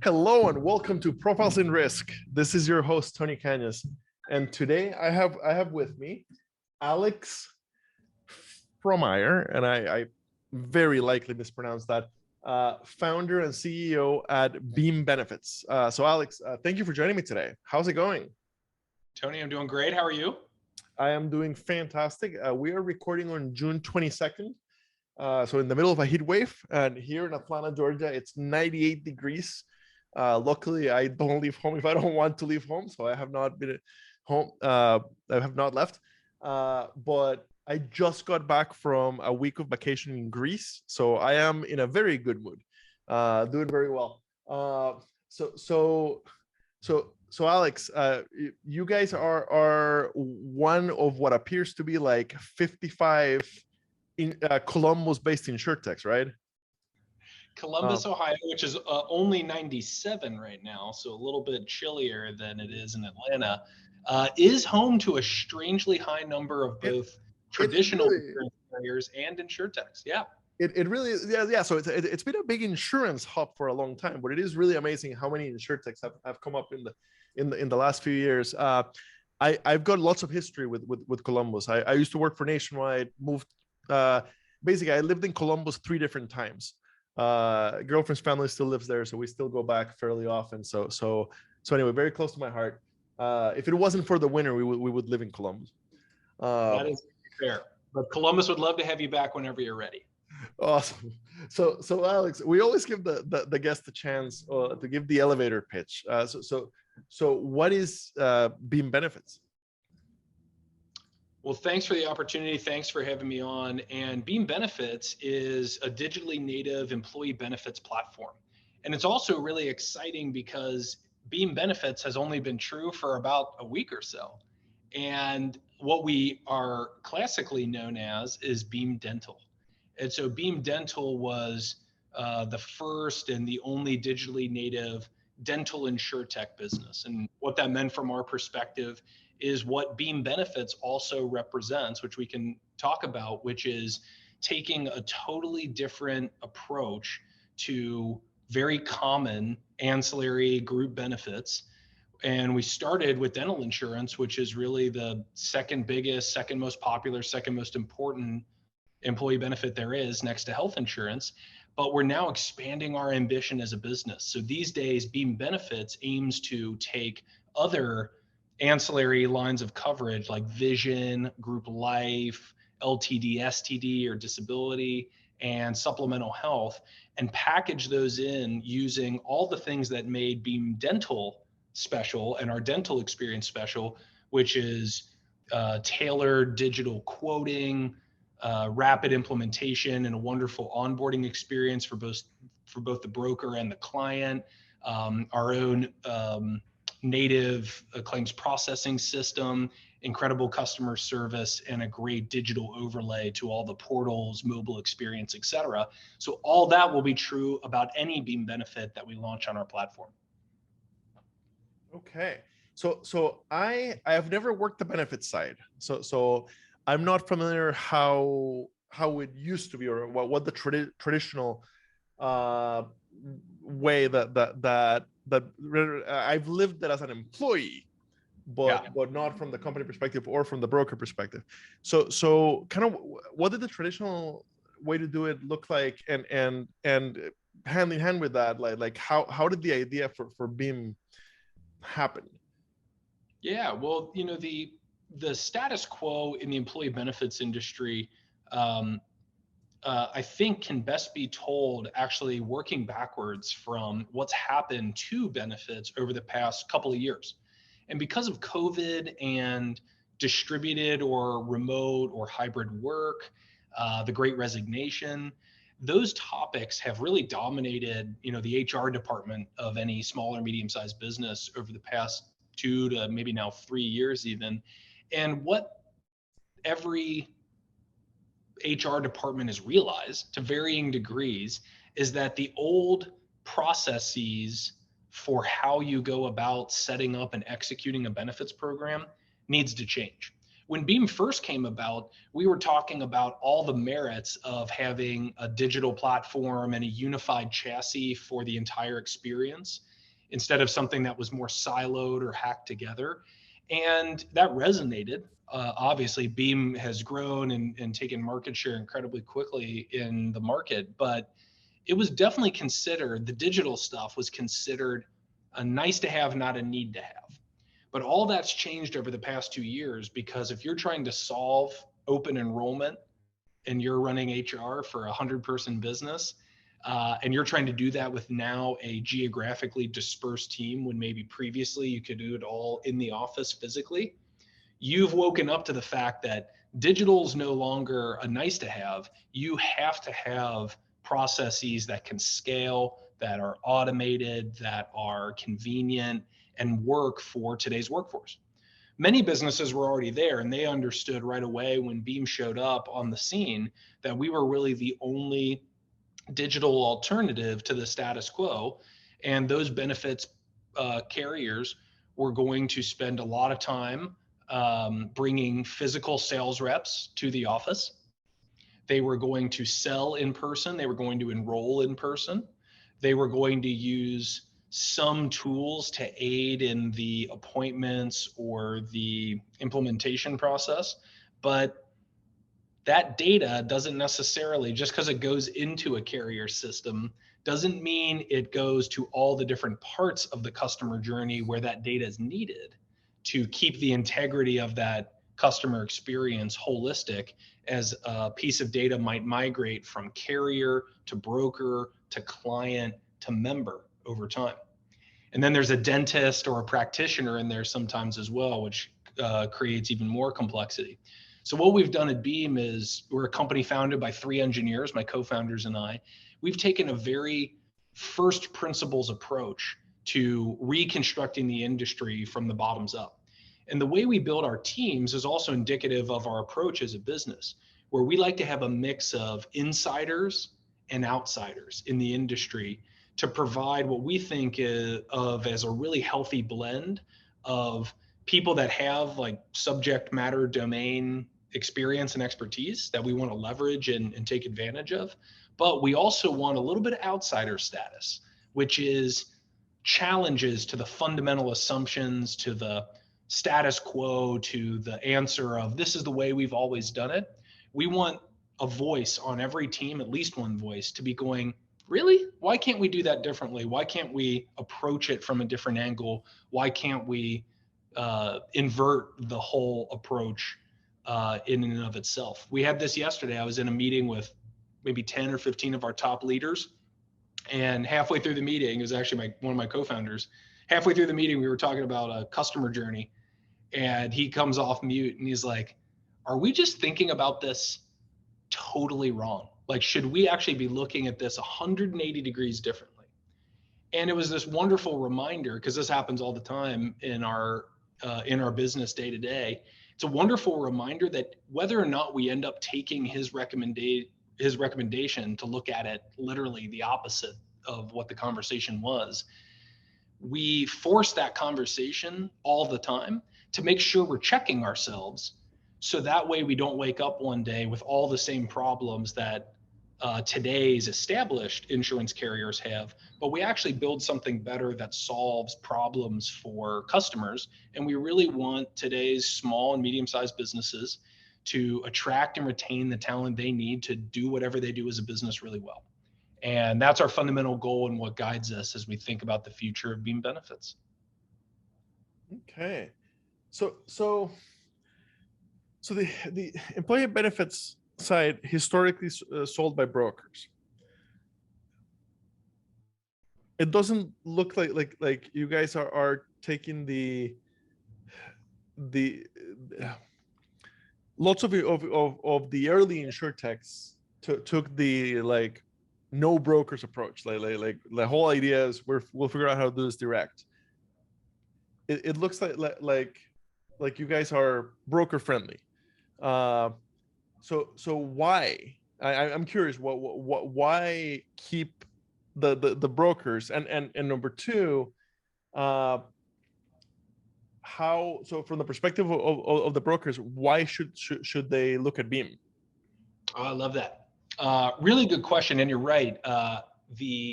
Hello and welcome to Profiles in Risk. This is your host Tony Cañas, and today I have with me Alex Frommeyer, and I very likely mispronounced that. Founder and CEO at Beam Benefits. So Alex, thank you for joining me today. How's it going? Tony, I'm doing great. How are you? I am doing fantastic. We are recording on June 22nd. So in the middle of a heat wave, and here in Atlanta, Georgia, it's 98 degrees. Luckily, I don't leave home if I don't want to leave home, so I have not been at home. I have not left, but I just got back from a week of vacation in Greece, so I am in a very good mood, doing very well. So Alex, you guys are one of what appears to be like 55 in Columbus-based insurtechs, right? Columbus, Ohio, which is only 97 right now, so a little bit chillier than it is in Atlanta, is home to a strangely high number of both traditional insurance carriers and insurtechs. Yeah. It really is. Yeah. So it's been a big insurance hub for a long time, but it is really amazing how many insurtechs have come up in the last few years. I've got lots of history with Columbus. I used to work for Nationwide, moved basically I lived in Columbus 3 different times. Girlfriend's family still lives there, so we still go back fairly often. So anyway, very close to my heart. If it wasn't for the winter, we would live in Columbus. That is fair, but Columbus would love to have you back whenever you're ready. Awesome. So Alex, we always give the guest a chance to give the elevator pitch. So what is Beam Benefits? Well, thanks for the opportunity. Thanks for having me on. And Beam Benefits is a digitally native employee benefits platform. And it's also really exciting because Beam Benefits has only been true for about a week or so. And what we are classically known as is Beam Dental. And so Beam Dental was the first and the only digitally native dental insurtech business. And what that meant from our perspective is what Beam Benefits also represents, which we can talk about, which is taking a totally different approach to very common ancillary group benefits. And we started with dental insurance, which is really the second biggest, second most popular, second most important employee benefit there is next to health insurance. But we're now expanding our ambition as a business. So these days, Beam Benefits aims to take other ancillary lines of coverage like vision, group life, LTD, STD, or disability, and supplemental health, and package those in using all the things that made Beam Dental special and our dental experience special, which is tailored digital quoting, rapid implementation, and a wonderful onboarding experience for both the broker and the client, our own native claims processing system, incredible customer service, and a great digital overlay to all the portals, mobile experience, et cetera. So all that will be true about any Beam benefit that we launch on our platform. Okay. So I have never worked the benefits side. So I'm not familiar how it used to be, or what the traditional way that I've lived it as an employee, but not from the company perspective or from the broker perspective. So kind of what did the traditional way to do it look like, and hand in hand with that, like how did the idea for Beam happen? Yeah, well, the status quo in the employee benefits industry, I think can best be told actually working backwards from what's happened to benefits over the past couple of years. And because of COVID and distributed or remote or hybrid work, the Great Resignation, those topics have really dominated, the HR department of any small or medium-sized business over the past 2 to maybe now 3 years even. And what every HR department has realized to varying degrees is that the old processes for how you go about setting up and executing a benefits program needs to change. When Beam first came about, we were talking about all the merits of having a digital platform and a unified chassis for the entire experience instead of something that was more siloed or hacked together. And that resonated. Obviously, Beam has grown and taken market share incredibly quickly in the market, but it was definitely considered, the digital stuff was considered a nice to have, not a need to have. But all that's changed over the past 2 years, because if you're trying to solve open enrollment and you're running HR for a 100-person business, and you're trying to do that with now a geographically dispersed team when maybe previously you could do it all in the office physically, you've woken up to the fact that digital is no longer a nice to have. You have to have processes that can scale, that are automated, that are convenient, and work for today's workforce. Many businesses were already there, and they understood right away when Beam showed up on the scene that we were really the only digital alternative to the status quo. And those benefits carriers were going to spend a lot of time bringing physical sales reps to the office. They were going to sell in person. They were going to enroll in person. They were going to use some tools to aid in the appointments or the implementation process. But that data doesn't necessarily, just because it goes into a carrier system, doesn't mean it goes to all the different parts of the customer journey where that data is needed to keep the integrity of that customer experience holistic, as a piece of data might migrate from carrier to broker to client to member over time. And then there's a dentist or a practitioner in there sometimes as well, which creates even more complexity. So what we've done at Beam is, we're a company founded by 3 engineers, my co-founders and I. We've taken a very first principles approach to reconstructing the industry from the bottoms up. And the way we build our teams is also indicative of our approach as a business, where we like to have a mix of insiders and outsiders in the industry to provide what we think of as a really healthy blend of people that have like subject matter domain experience and expertise that we want to leverage and take advantage of. But we also want a little bit of outsider status, which is challenges to the fundamental assumptions, to the status quo, to the answer of this is the way we've always done it. We want a voice on every team, at least one voice, to be going, really? Why can't we do that differently? Why can't we approach it from a different angle? Why can't we invert the whole approach in and of itself? We had this yesterday. I was in a meeting with maybe 10 or 15 of our top leaders. And halfway through the meeting, it was actually one of my co-founders. Halfway through the meeting, we were talking about a customer journey. And he comes off mute and he's like, are we just thinking about this totally wrong? Like, should we actually be looking at this 180 degrees differently? And it was this wonderful reminder, because this happens all the time in our business day to day. It's a wonderful reminder that whether or not we end up taking his recommendation to look at it literally the opposite of what the conversation was, we force that conversation all the time to make sure we're checking ourselves, so that way we don't wake up one day with all the same problems that today's established insurance carriers have, but we actually build something better that solves problems for customers. And we really want today's small and medium-sized businesses to attract and retain the talent they need to do whatever they do as a business really well. And that's our fundamental goal and what guides us as we think about the future of Beam Benefits. Okay. So the employee benefits side historically sold by brokers. It doesn't look like you guys are taking the lots of the early insurtechs took the like no brokers approach. Like the whole idea is we'll figure out how to do this direct. It looks like you guys are broker friendly. So why? I'm curious. Why keep the brokers? And number two, so from the perspective of the brokers, why should they look at Beam? Oh, I love that. Really good question. And you're right.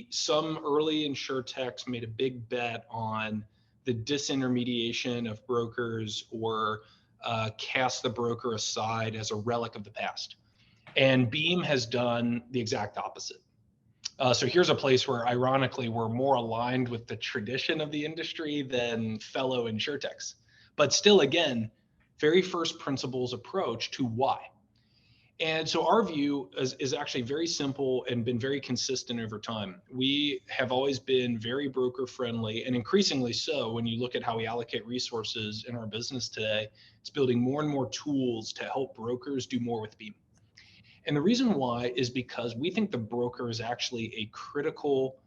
Some early insurtechs made a big bet on the disintermediation of brokers, or cast the broker aside as a relic of the past. And Beam has done the exact opposite. So here's a place where, ironically, we're more aligned with the tradition of the industry than fellow insurtechs. But still, again, very first principles approach to why. And so our view is actually very simple and been very consistent over time. We have always been very broker friendly, and increasingly so when you look at how we allocate resources in our business today. It's building more and more tools to help brokers do more with Beam. And the reason why is because we think the broker is actually a critical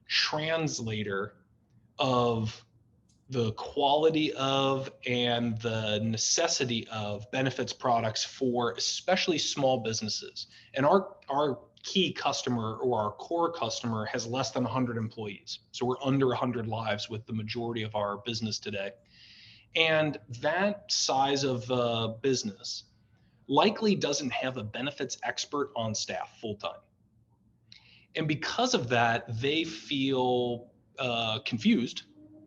translator of the quality of and the necessity of benefits products for especially small businesses. And our key customer, or our core customer, has less than 100 employees. So we're under 100 lives with the majority of our business today. And that size of business likely doesn't have a benefits expert on staff full time. And because of that, they feel confused,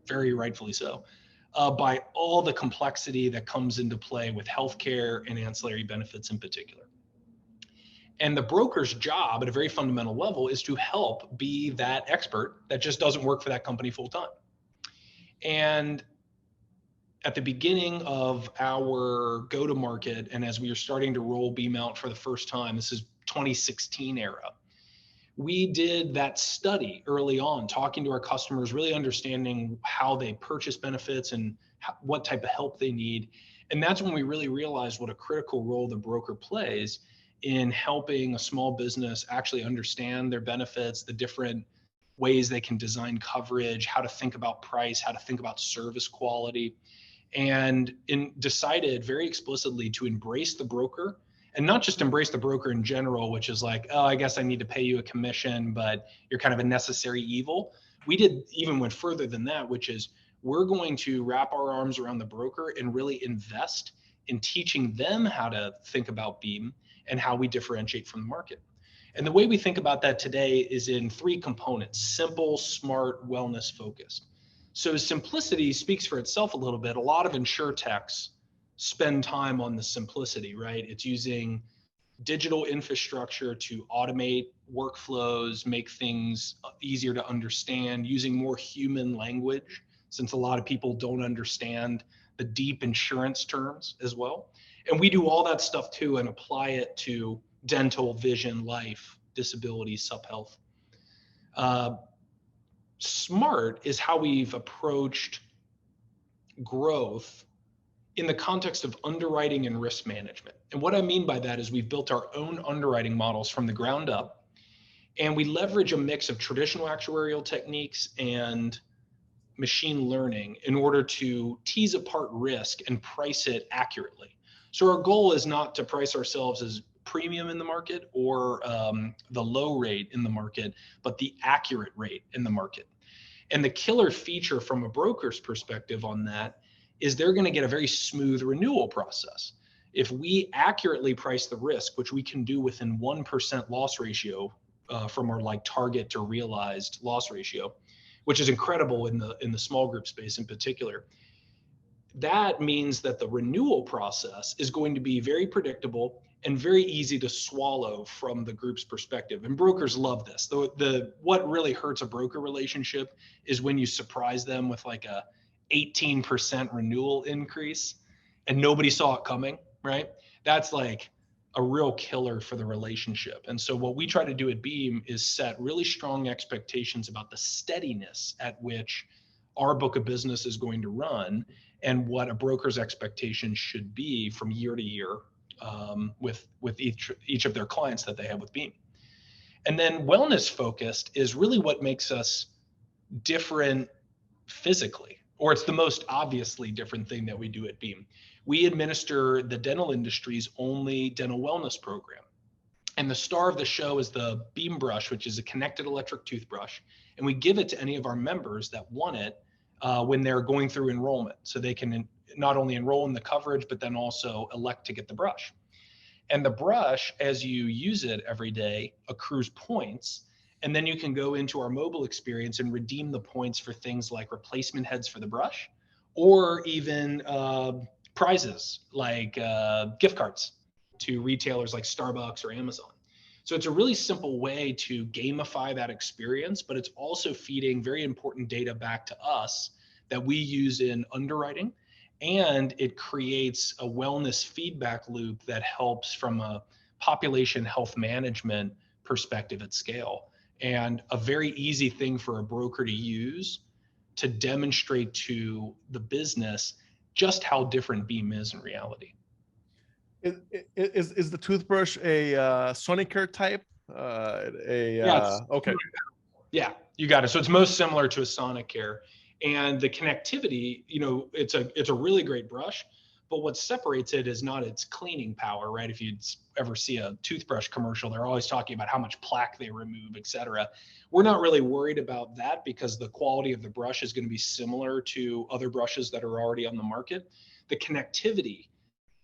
very rightfully so, by all the complexity that comes into play with healthcare and ancillary benefits in particular. And the broker's job at a very fundamental level is to help be that expert that just doesn't work for that company full time. And at the beginning of our go-to-market, and as we were starting to roll Beam out for the first time, this is 2016 era, we did that study early on, talking to our customers, really understanding how they purchase benefits and what type of help they need. And that's when we really realized what a critical role the broker plays in helping a small business actually understand their benefits, the different ways they can design coverage, how to think about price, how to think about service quality, and decided very explicitly to embrace the broker. And not just embrace the broker in general, which is like, oh, I guess I need to pay you a commission, but you're kind of a necessary evil. We went further than that, which is we're going to wrap our arms around the broker and really invest in teaching them how to think about Beam and how we differentiate from the market. And the way we think about that today is in 3 components: simple, smart, wellness focused. So simplicity speaks for itself a little bit. A lot of insurtechs spend time on the simplicity, right? It's using digital infrastructure to automate workflows, make things easier to understand, using more human language, since a lot of people don't understand the deep insurance terms as well. And we do all that stuff too and apply it to dental, vision, life, disability, sub-health. Smart is how we've approached growth in the context of underwriting and risk management. And what I mean by that is we've built our own underwriting models from the ground up, and we leverage a mix of traditional actuarial techniques and machine learning in order to tease apart risk and price it accurately. So our goal is not to price ourselves as premium in the market or the low rate in the market, but the accurate rate in the market. And the killer feature from a broker's perspective on that is they're going to get a very smooth renewal process. If we accurately price the risk, which we can do within 1% loss ratio from our target to realized loss ratio, which is incredible in the small group space in particular, that means that the renewal process is going to be very predictable and very easy to swallow from the group's perspective. And brokers love this. What really hurts a broker relationship is when you surprise them with like a 18% renewal increase and nobody saw it coming, right? That's like a real killer for the relationship. And so what we try to do at Beam is set really strong expectations about the steadiness at which our book of business is going to run and what a broker's expectations should be from year to year with each of their clients that they have with Beam. And then wellness focused is really what makes us different physically, or it's the most obviously different thing that we do at Beam. We administer the dental industry's only dental wellness program. And the star of the show is the Beam Brush, which is a connected electric toothbrush. And we give it to any of our members that want it when they're going through enrollment. So they can not only enroll in the coverage, but then also elect to get the brush. And the brush, as you use it every day, accrues points. And then you can go into our mobile experience and redeem the points for things like replacement heads for the brush, or even prizes like gift cards to retailers like Starbucks or Amazon. So it's a really simple way to gamify that experience, but it's also feeding very important data back to us that we use in underwriting. And it creates a wellness feedback loop that helps from a population health management perspective at scale. And a very easy thing for a broker to use to demonstrate to the business just how different Beam is in reality. Is the toothbrush a Sonicare type? Okay. Yeah, you got it. So it's most similar to a Sonicare, and the connectivity, it's a really great brush. But what separates it is not its cleaning power, right? If you ever see a toothbrush commercial, they're always talking about how much plaque they remove, et cetera. We're not really worried about that because the quality of the brush is going to be similar to other brushes that are already on the market. The connectivity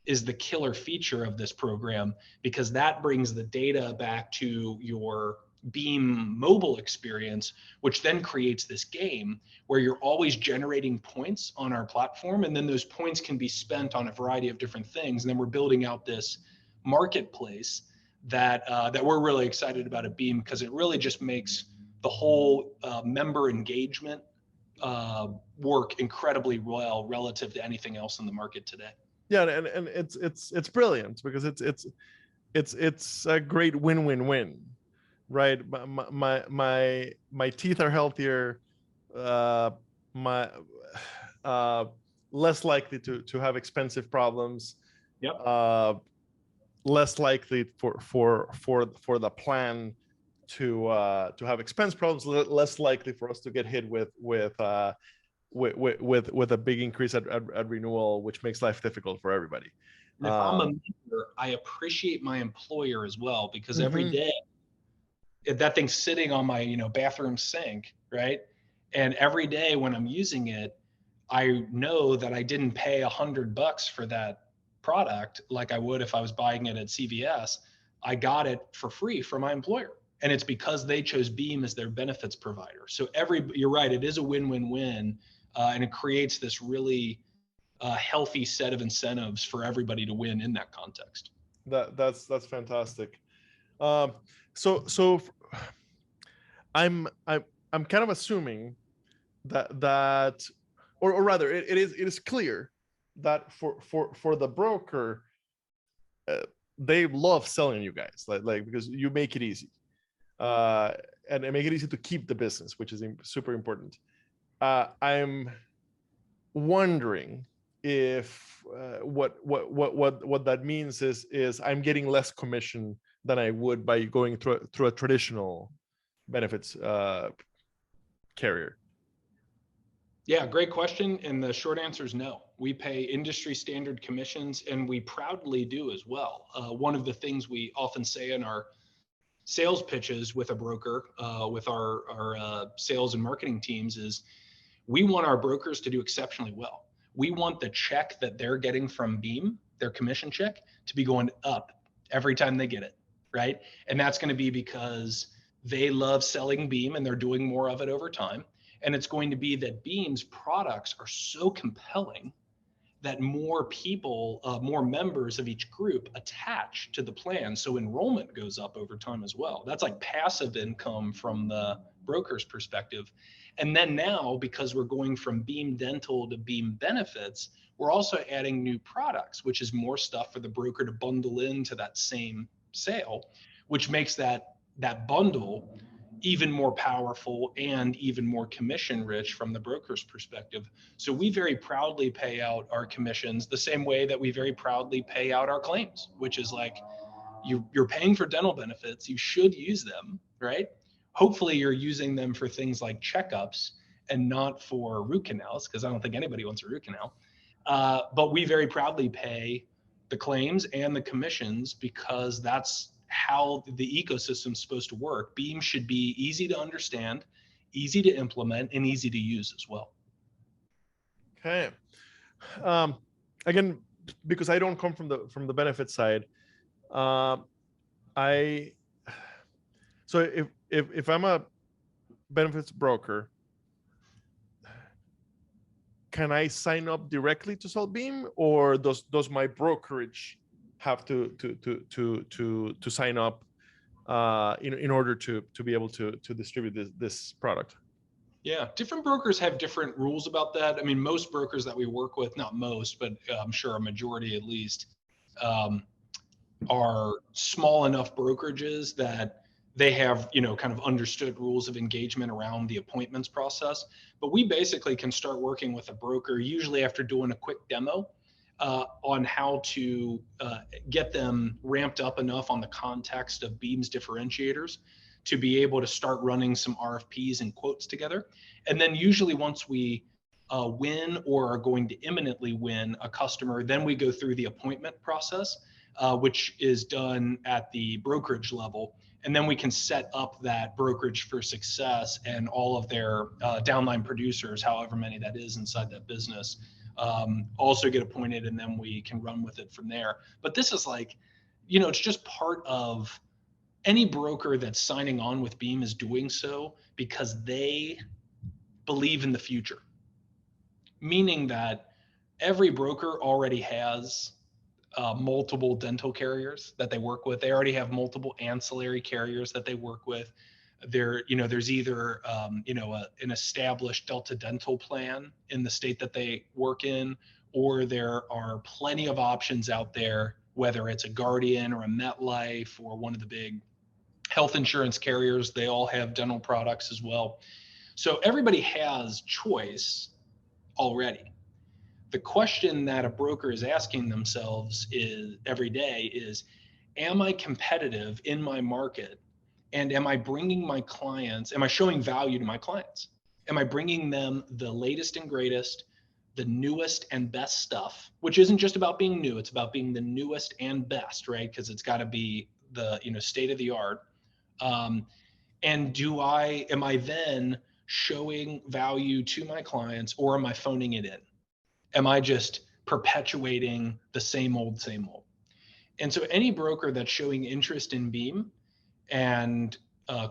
is the killer feature of this program because that brings the data back to your Beam mobile experience, which then creates this game where you're always generating points on our platform. And then those points can be spent on a variety of different things. And then we're building out this marketplace that we're really excited about at Beam because it really just makes the whole member engagement work incredibly well relative to anything else in the market today. Yeah, and it's brilliant because it's a great win-win-win, right? My teeth are healthier, my less likely to have expensive problems. Yep. Less likely for the plan to have expense problems. Less likely for us to get hit with a big increase at renewal, which makes life difficult for everybody. And if I'm a member, I appreciate my employer as well because every day that thing's sitting on my bathroom sink, right? And every day when I'm using it, I know that I didn't pay $100 for that product like I would if I was buying it at CVS. I got it for free from my employer. And it's because they chose Beam as their benefits provider. So you're right, it is a win-win-win. And it creates this really healthy set of incentives for everybody to win in that context. That's fantastic. So I'm kind of assuming that or rather it is clear that for the broker, they love selling you guys like because you make it easy, and make it easy to keep the business, which is super important. I'm wondering if what that means is I'm getting less commission than I would by going through a traditional benefits carrier. Yeah, great question. And the short answer is no. We pay industry standard commissions, and we proudly do as well. One of the things we often say in our sales pitches with a broker, with our sales and marketing teams, is we want our brokers to do exceptionally well. We want the check that they're getting from Beam, their commission check, to be going up every time they get it, right? And that's going to be because they love selling Beam and they're doing more of it over time. And it's going to be that Beam's products are so compelling that more people, more members of each group attach to the plan. So enrollment goes up over time as well. That's like passive income from the broker's perspective. And then now, because we're going from Beam Dental to Beam Benefits, we're also adding new products, which is more stuff for the broker to bundle into that same sale, which makes that bundle even more powerful and even more commission rich from the broker's perspective. So we very proudly pay out our commissions the same way that we very proudly pay out our claims, which is like you're paying for dental benefits, you should use them, right? Hopefully you're using them for things like checkups and not for root canals, because I don't think anybody wants a root canal. But we very proudly pay the claims and the commissions because that's how the ecosystem is supposed to work. Beam should be easy to understand, easy to implement, and easy to use as well. Okay. Um, Again, because I don't come from the benefit side, uh, I so if I'm a benefits broker, can I sign up directly to sell Beam, or does my brokerage have to sign up in order to be able to distribute this product? Yeah, different brokers have different rules about that. I mean, most brokers that we work with, not most, but I'm sure a majority at least, um, are small enough brokerages that they have, kind of understood rules of engagement around the appointments process. But we basically can start working with a broker usually after doing a quick demo on how to get them ramped up enough on the context of Beam's differentiators to be able to start running some RFPs and quotes together. And then usually once we win or are going to imminently win a customer, then we go through the appointment process, which is done at the brokerage level. And then we can set up that brokerage for success, and all of their downline producers, however many that is inside that business, also get appointed, and then we can run with it from there. But this is like, it's just part of any broker that's signing on with Beam is doing so because they believe in the future, meaning that every broker already has multiple dental carriers that they work with. They already have multiple ancillary carriers that they work with. There's either an established Delta Dental plan in the state that they work in, or there are plenty of options out there, whether it's a Guardian or a MetLife or one of the big health insurance carriers. They all have dental products as well. So everybody has choice already. The question that a broker is asking themselves is every day is, am I competitive in my market? And am I bringing my clients, am I showing value to my clients? Am I bringing them the latest and greatest, the newest and best stuff, which isn't just about being new, it's about being the newest and best, right? Because it's got to be the state of the art. And am I then showing value to my clients, or am I phoning it in? Am I just perpetuating the same old, same old? And so any broker that's showing interest in Beam and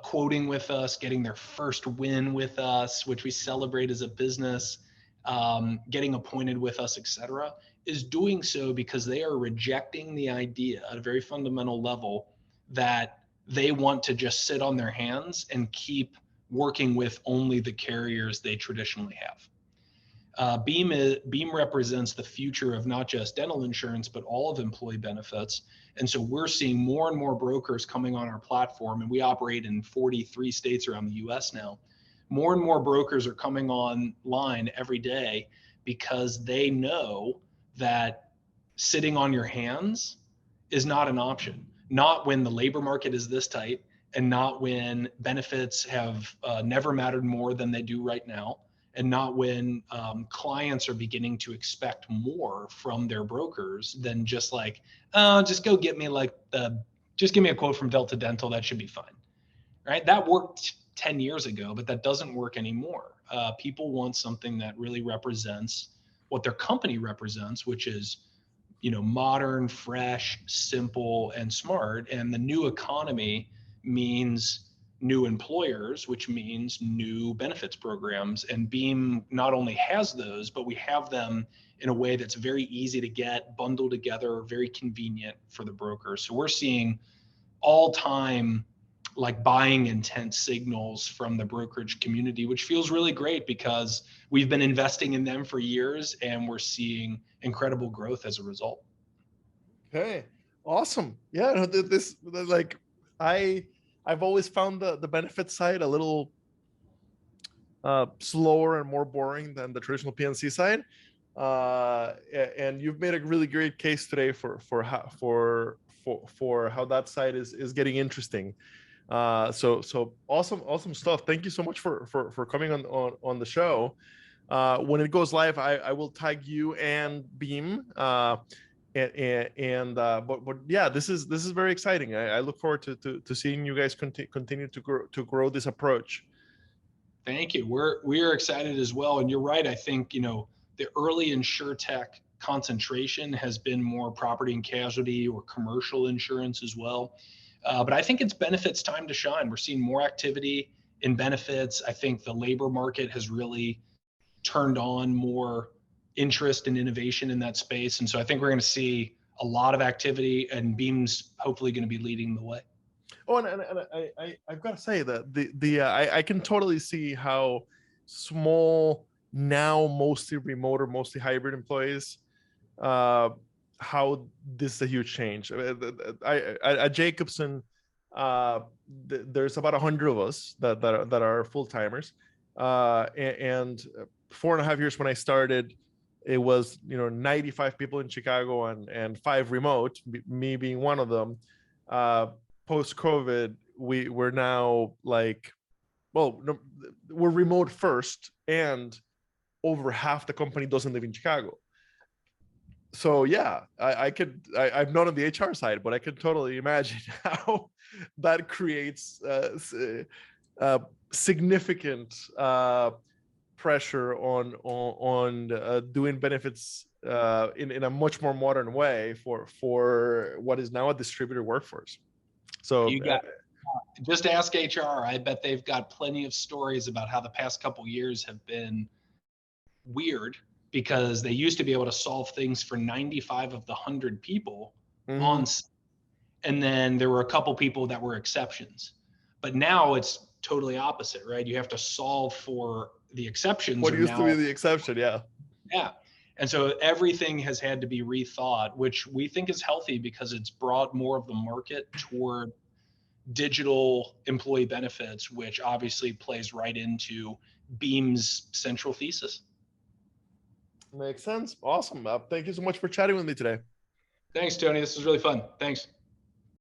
quoting with us, getting their first win with us, which we celebrate as a business, getting appointed with us, et cetera, is doing so because they are rejecting the idea at a very fundamental level that they want to just sit on their hands and keep working with only the carriers they traditionally have. Beam represents the future of not just dental insurance, but all of employee benefits. And so we're seeing more and more brokers coming on our platform, and we operate in 43 states around the US now. More and more brokers are coming online every day because they know that sitting on your hands is not an option. Not when the labor market is this tight, and not when benefits have never mattered more than they do right now, and not when clients are beginning to expect more from their brokers than just like, just go get me just give me a quote from Delta Dental, that should be fine, right? That worked 10 years ago, but that doesn't work anymore. People want something that really represents what their company represents, which is, modern, fresh, simple, and smart. And the new economy means new employers, which means new benefits programs. And Beam not only has those, but we have them in a way that's very easy to get, bundled together, very convenient for the broker. So we're seeing all-time like buying intent signals from the brokerage community, which feels really great because we've been investing in them for years and we're seeing incredible growth as a result. Okay, awesome. Yeah, no, like I've always found the benefit side a little slower and more boring than the traditional PNC side. And you've made a really great case today for how that side is getting interesting. So awesome stuff. Thank you so much for coming on the show. When it goes live, I will tag you and Beam. But yeah, this is very exciting. I look forward to seeing you guys continue to grow this approach. Thank you. We are excited as well. And you're right. I think, the early insurtech concentration has been more property and casualty or commercial insurance as well. But I think it's benefits time to shine. We're seeing more activity in benefits. I think the labor market has really turned on more interest and innovation in that space. And so I think we're going to see a lot of activity, and Beam's hopefully going to be leading the way. Oh, and I've got to say that I can totally see how small, now mostly remote or mostly hybrid employees, how this is a huge change. At Jacobson, there's about 100 of us that are full timers, and 4.5 years when I started, it was 95 people in Chicago and 5 remote, me being one of them. Post COVID, we're now like, well, no, we're remote first, and over half the company doesn't live in Chicago. So yeah, I'm not on the HR side, but I can totally imagine how that creates significant pressure on doing benefits in a much more modern way for what is now a distributor workforce. So you got just ask HR. I bet they've got plenty of stories about how the past couple years have been weird, because they used to be able to solve things for 95 of the 100 people on, and then there were a couple people that were exceptions. But now it's totally opposite, right? You have to solve for the exceptions. What used to be the exception, yeah. Yeah. And so everything has had to be rethought, which we think is healthy because it's brought more of the market toward digital employee benefits, which obviously plays right into Beam's central thesis. Makes sense. Awesome. Thank you so much for chatting with me today. Thanks, Tony. This was really fun. Thanks.